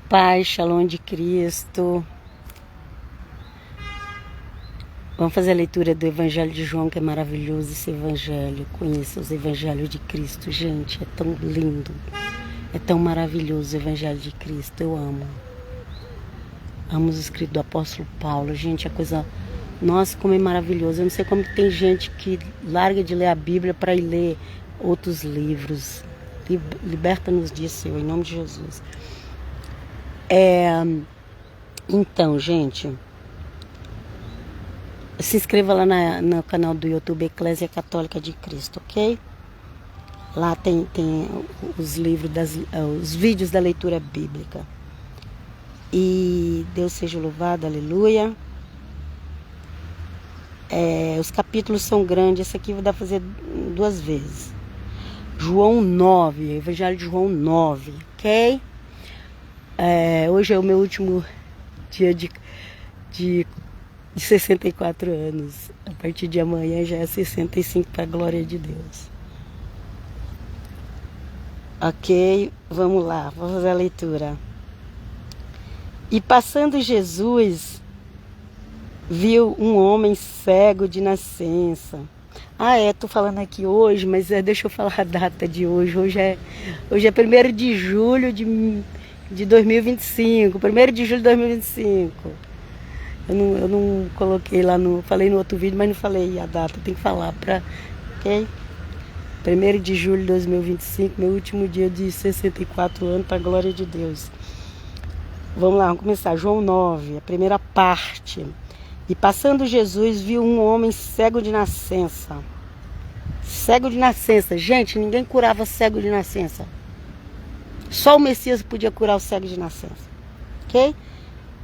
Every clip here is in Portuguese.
Paz, Shalom de Cristo. Vamos fazer a leitura do Evangelho de João, que é maravilhoso esse Evangelho. Conheça os Evangelhos de Cristo, gente, é tão lindo. É tão maravilhoso o Evangelho de Cristo, eu amo. Amo os escritos do apóstolo Paulo, gente, a coisa... Nossa, como é maravilhoso. Eu não sei como tem gente que larga de ler a Bíblia para ir ler outros livros. Liberta-nos disso, Senhor, em nome de Jesus. Então, gente, se inscreva lá no canal do YouTube Eclésia Católica de Cristo, ok? Lá tem os livros, os vídeos da leitura bíblica. E Deus seja louvado, aleluia. Os capítulos são grandes, esse aqui vou dar pra fazer 2 vezes. João 9, Evangelho de João 9, ok? Hoje é o meu último dia de 64 anos. A partir de amanhã já é 65 para a glória de Deus. Ok, vamos lá, vamos fazer a leitura. E passando Jesus, viu um homem cego de nascença. Tô falando aqui hoje, mas deixa eu falar a data de hoje. Hoje é 1º de julho de 2025. 1º de julho de 2025. Eu não coloquei lá falei no outro vídeo, mas não falei a data. Tem que falar ok? 1º de julho de 2025, meu último dia de 64 anos, para a glória de Deus. Vamos lá, vamos começar. João 9, a primeira parte. E passando Jesus, viu um homem cego de nascença. Cego de nascença. Gente, ninguém curava cego de nascença. Só o Messias podia curar o cego de nascença. Ok?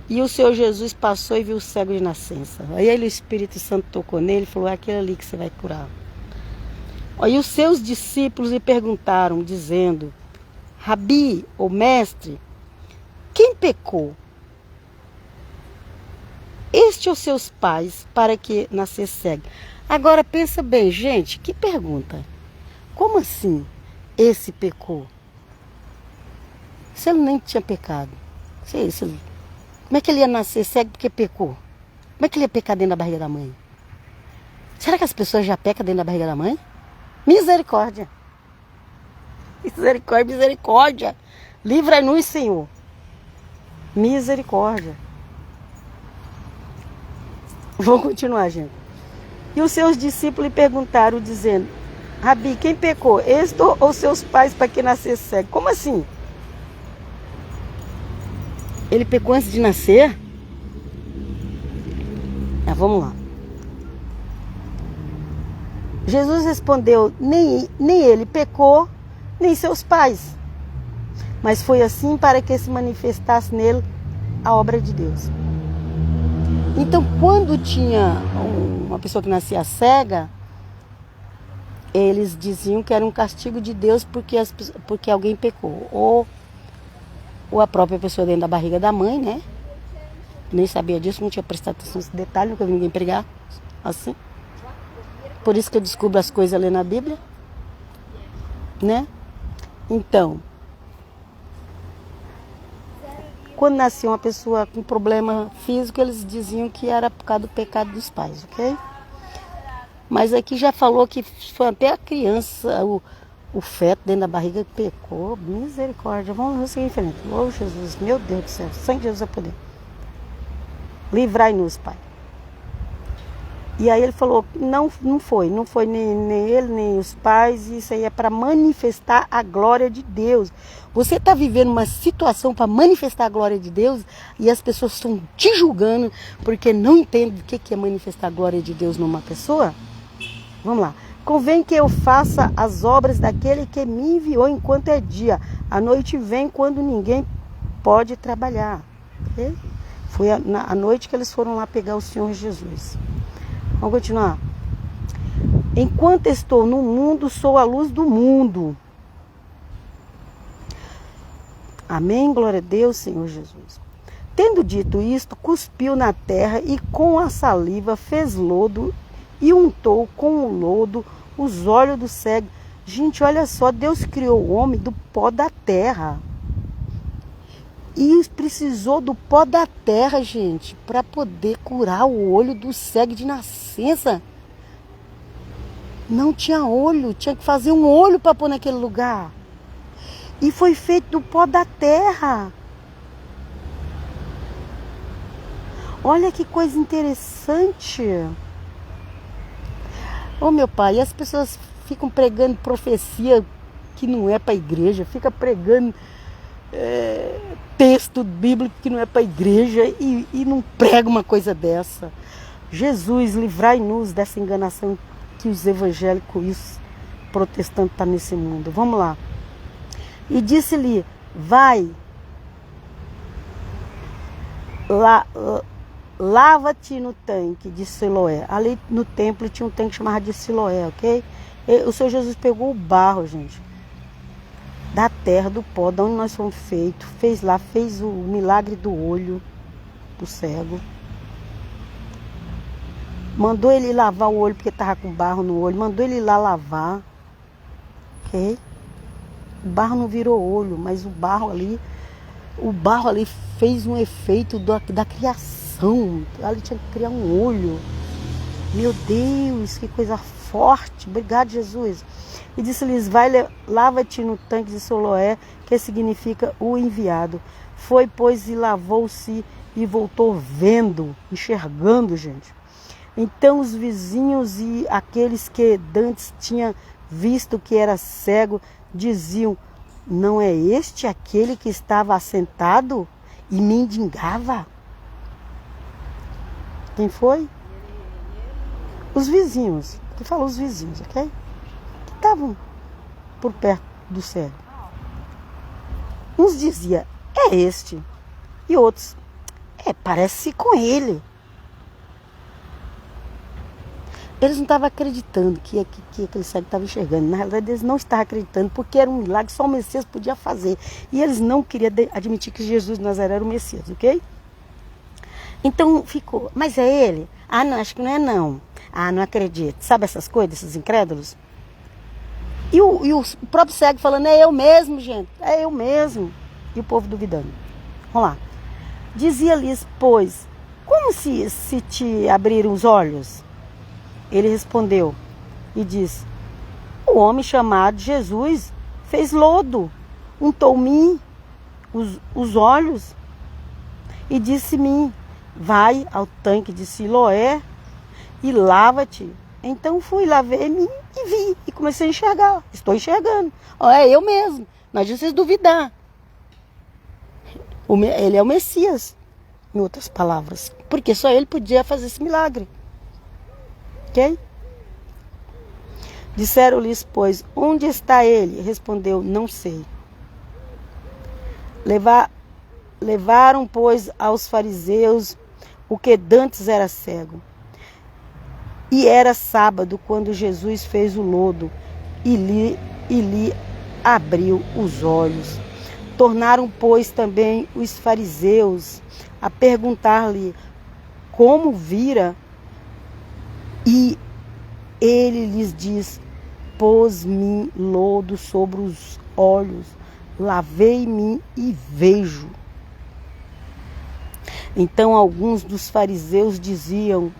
E o Senhor Jesus passou e viu o cego de nascença. Aí o Espírito Santo tocou nele e falou: é aquele ali que você vai curar. E os seus discípulos lhe perguntaram, dizendo: Rabi, ou mestre, quem pecou? Este ou seus pais, para que nascesse cego? Agora pensa bem, gente, que pergunta. Como assim esse pecou? Se ele nem tinha pecado. Como é que ele ia nascer cego porque pecou? Como é que ele ia pecar dentro da barriga da mãe? Será que as pessoas já pecam dentro da barriga da mãe? Misericórdia. Misericórdia, misericórdia. Livra-nos, Senhor. Misericórdia. Vou continuar, gente. E os seus discípulos lhe perguntaram, dizendo: Rabi, quem pecou? Este ou seus pais para que nascesse cego? Como assim? Ele pecou antes de nascer? Vamos lá. Jesus respondeu: nem ele pecou, nem seus pais. Mas foi assim para que se manifestasse nele a obra de Deus. Então, quando tinha uma pessoa que nascia cega, eles diziam que era um castigo de Deus porque alguém pecou. Ou a própria pessoa dentro da barriga da mãe, né? Nem sabia disso, não tinha prestado atenção nesse detalhe, nunca vi ninguém pregar assim. Por isso que eu descubro as coisas ali na Bíblia, né? Então, quando nascia uma pessoa com problema físico, eles diziam que era por causa do pecado dos pais, ok? Mas aqui já falou que foi até a criança, o feto dentro da barriga que pecou. Misericórdia. Vamos seguir em frente. Oh, Jesus, meu Deus do céu. Sangue de Jesus é poder. Livrai-nos, Pai. E aí ele falou: não foi nem ele, nem os pais. Isso aí é para manifestar a glória de Deus. Você está vivendo uma situação para manifestar a glória de Deus e as pessoas estão te julgando porque não entendem o que é manifestar a glória de Deus numa pessoa? Vamos lá. Convém que eu faça as obras daquele que me enviou enquanto é dia. A noite vem quando ninguém pode trabalhar. Okay? Foi à noite que eles foram lá pegar o Senhor Jesus. Vamos continuar. Enquanto estou no mundo, sou a luz do mundo. Amém? Glória a Deus, Senhor Jesus. Tendo dito isto, cuspiu na terra e com a saliva fez lodo e untou com o lodo os olhos do cego. Gente, olha só, Deus criou o homem do pó da terra. E precisou do pó da terra, gente, para poder curar o olho do cego de nascença. Não tinha olho, tinha que fazer um olho para pôr naquele lugar. E foi feito do pó da terra. Olha que coisa interessante. Ô meu pai, e as pessoas ficam pregando profecia que não é para a igreja, fica pregando texto bíblico que não é para a igreja e não prega uma coisa dessa. Jesus, livrai-nos dessa enganação que os evangélicos e os protestantes estão nesse mundo. Vamos lá. E disse-lhe, vai, lava-te no tanque de Siloé. Ali no templo tinha um tanque chamado de Siloé, ok? O Senhor Jesus pegou o barro, gente, da terra, do pó, de onde nós fomos feitos, fez o milagre do olho do cego. Mandou ele lavar o olho porque estava com barro no olho, mandou ele ir lá lavar, ok? O barro não virou olho, mas o barro ali fez um efeito da criação. Ali tinha que criar um olho. Meu Deus, que coisa forte. Obrigado, Jesus. E disse-lhes, vai, lava-te no tanque de Siloé, que significa o enviado. Foi, pois, e lavou-se e voltou vendo, enxergando, gente. Então os vizinhos e aqueles que dantes tinham visto que era cego, diziam, não é este aquele que estava assentado e mendigava? Quem foi? Os vizinhos, que falou os vizinhos, ok? Que estavam por perto do cego. Uns diziam, é este. E outros, parece com ele. Eles não estavam acreditando que aquele cego estava enxergando. Na realidade, eles não estavam acreditando, porque era um milagre que só o Messias podia fazer. E eles não queriam admitir que Jesus de Nazaré era o Messias, ok? Então ficou, mas é ele? Ah, não, acho que não é não. Ah, não acredito. Sabe essas coisas, esses incrédulos? E o próprio cego falando, é eu mesmo, gente, é eu mesmo. E o povo duvidando. Vamos lá. Dizia-lhes, pois, como se te abriram os olhos? Ele respondeu e disse, o homem chamado Jesus fez lodo, untou-me os olhos e disse-me, vai ao tanque de Siloé e lava-te. Então fui, lavei-me e vi, e comecei a enxergar. Estou enxergando. É eu mesmo, não adianta vocês duvidar. Ele é o Messias, em outras palavras, porque só ele podia fazer esse milagre. Ok? Disseram-lhes, pois, onde está ele? Respondeu, não sei. Levaram, pois, aos fariseus o que dantes era cego. E era sábado, quando Jesus fez o lodo e lhe abriu os olhos. Tornaram, pois, também os fariseus a perguntar-lhe como vira. E ele lhes diz, pôs-me lodo sobre os olhos, lavei-me e vejo. Então alguns dos fariseus diziam,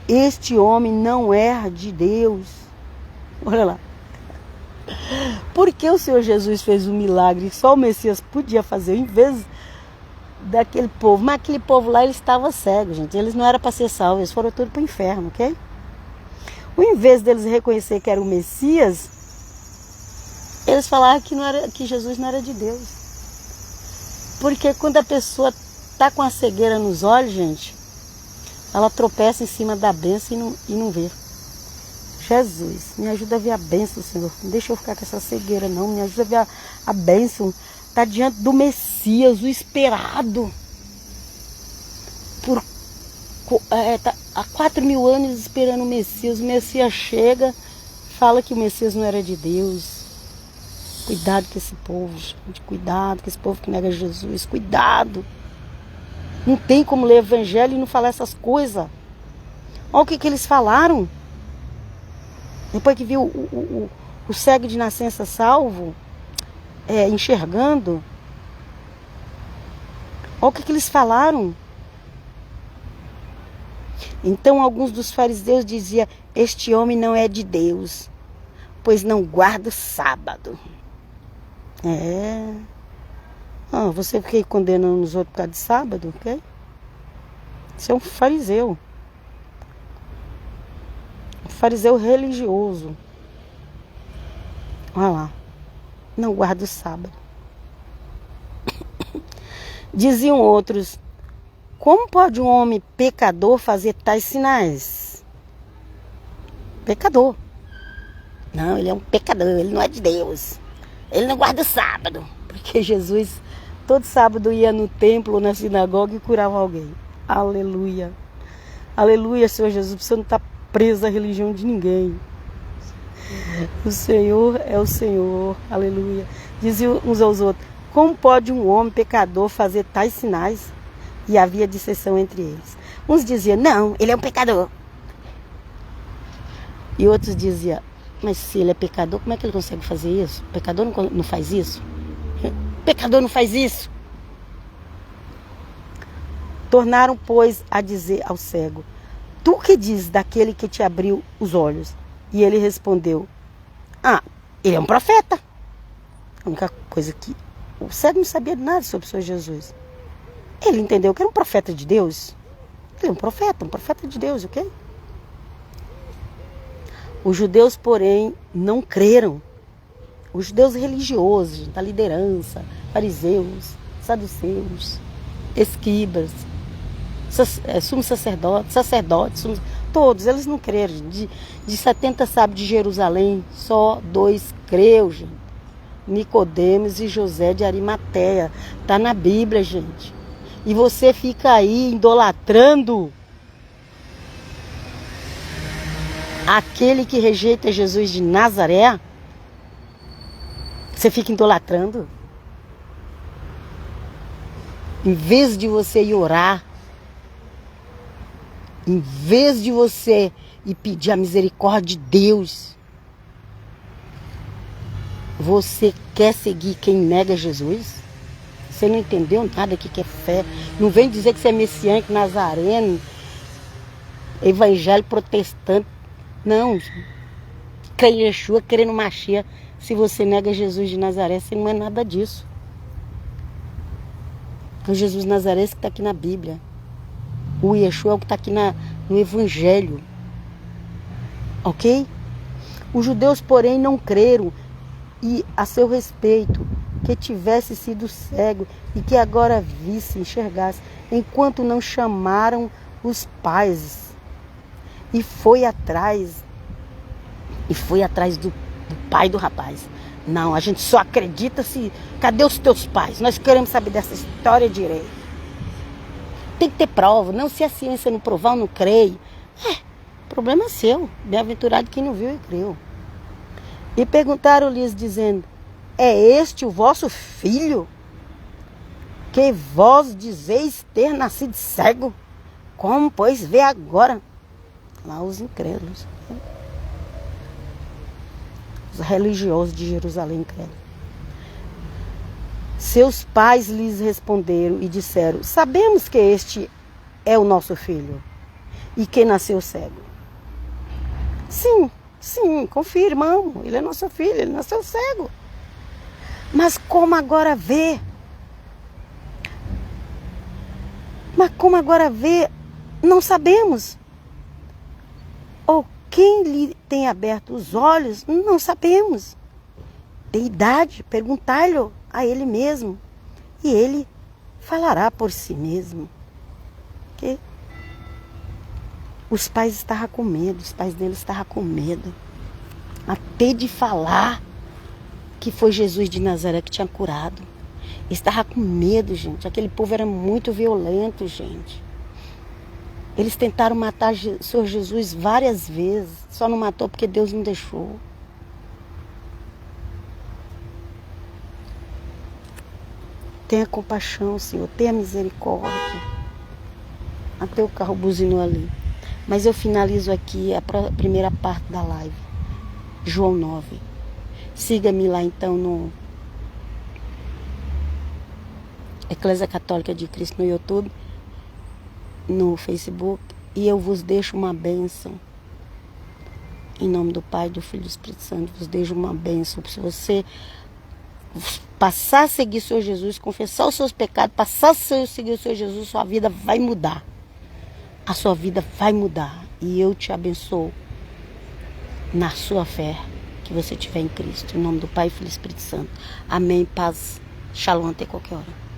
este homem não é de Deus. Olha lá. Porque o Senhor Jesus fez um milagre que só o Messias podia fazer, em vez daquele povo. Mas aquele povo lá, ele estava cego, gente. Eles não eram para ser salvos, eles foram todos para o inferno, ok? Em vez deles reconhecer que era o Messias, eles falaram que Jesus não era de Deus. Porque quando a pessoa está com a cegueira nos olhos, gente, ela tropeça em cima da bênção e não vê. Jesus, me ajuda a ver a bênção, Senhor. Não deixa eu ficar com essa cegueira, não. Me ajuda a ver a bênção. Está diante do Messias, o esperado. Tá há 4.000 anos esperando o Messias. O Messias chega, fala que o Messias não era de Deus. Cuidado com esse povo, gente. Cuidado com esse povo que nega Jesus. Cuidado. Não tem como ler o evangelho e não falar essas coisas. Olha o que eles falaram. Depois que viu o cego de nascença salvo, enxergando, Olha o que eles falaram. Então alguns dos fariseus diziam: este homem não é de Deus, pois não guarda o sábado. Você fica condenando os outros por causa de sábado, ok? Você é um fariseu. Um fariseu religioso. Olha lá. Não guarda o sábado. Diziam outros: como pode um homem pecador fazer tais sinais? Pecador. Não, ele é um pecador, ele não é de Deus. Ele não guarda o sábado. Porque Jesus, todo sábado, ia no templo ou na sinagoga e curava alguém. Aleluia. Aleluia, Senhor Jesus. Você não está preso à religião de ninguém. O Senhor é o Senhor. Aleluia. Diziam uns aos outros: como pode um homem pecador fazer tais sinais? E havia dissensão entre eles. Uns diziam: não, ele é um pecador. E outros diziam: mas se ele é pecador, como é que ele consegue fazer isso? O pecador não faz isso? O pecador não faz isso. Tornaram, pois, a dizer ao cego: tu que dizes daquele que te abriu os olhos? E ele respondeu: ele é um profeta. A única coisa que o cego não sabia nada sobre o Senhor Jesus. Ele entendeu que era um profeta de Deus. Ele é um profeta de Deus, ok? Os judeus, porém, não creram. Os judeus religiosos, da liderança, fariseus, saduceus, escribas, sumos sacerdotes, todos, eles não creram. De 70 sábios de Jerusalém, só 2 creu, gente. Nicodemos e José de Arimateia. Está na Bíblia, gente. E você fica aí idolatrando aquele que rejeita Jesus de Nazaré. Você fica idolatrando. Em vez de você ir orar, em vez de você ir pedir a misericórdia de Deus, você quer seguir quem nega Jesus? Você não entendeu nada que é fé. Não vem dizer que você é messiânico, nazareno, evangelho protestante. Não. Crê em Yeshua, querendo Mashiach. Se você nega Jesus de Nazaré, você não é nada disso. O Jesus de Nazaré que está aqui na Bíblia. O Yeshua é o que está aqui no Evangelho. Ok? Os judeus, porém, não creram. E a seu respeito, que tivesse sido cego e que agora visse, enxergasse, enquanto não chamaram os pais. E foi atrás do pai do rapaz. Não, a gente só acredita se... Cadê os teus pais? Nós queremos saber dessa história direito. Tem que ter prova. Não, se a ciência não provar, eu não creio. Problema seu. Bem-aventurado quem não viu e creu. E perguntaram-lhes, dizendo: é este o vosso filho, que vós dizeis ter nascido cego? Como, pois, vê agora? Lá os incrédulos. Os religiosos de Jerusalém creram. Seus pais lhes responderam e disseram: sabemos que este é o nosso filho e que nasceu cego. Sim, confirmamos. Ele é nosso filho, ele nasceu cego. Mas como agora vê? Não sabemos. Ou quem lhe tem aberto os olhos, não sabemos. Tem idade, perguntai-lhe a ele mesmo. E ele falará por si mesmo. Que os pais estavam com medo, os pais dele estavam com medo. Até de falar que foi Jesus de Nazaré que tinha curado. Estava com medo, gente. Aquele povo era muito violento, gente. Eles tentaram matar o Senhor Jesus várias vezes. Só não matou porque Deus não deixou. Tenha compaixão, Senhor. Tenha misericórdia. Até o carro buzinou ali. Mas eu finalizo aqui a primeira parte da live. João 9. Siga-me lá então no Eclésia Católica de Cristo no YouTube, no Facebook. E eu vos deixo uma bênção. Em nome do Pai, do Filho e do Espírito Santo, vos deixo uma bênção. Se você passar a seguir o Senhor Jesus, confessar os seus pecados, passar a seguir o Senhor Jesus, sua vida vai mudar. A sua vida vai mudar. E eu te abençoo na sua fé que você tiver em Cristo. Em nome do Pai, Filho e Espírito Santo. Amém. Paz. Shalom até qualquer hora.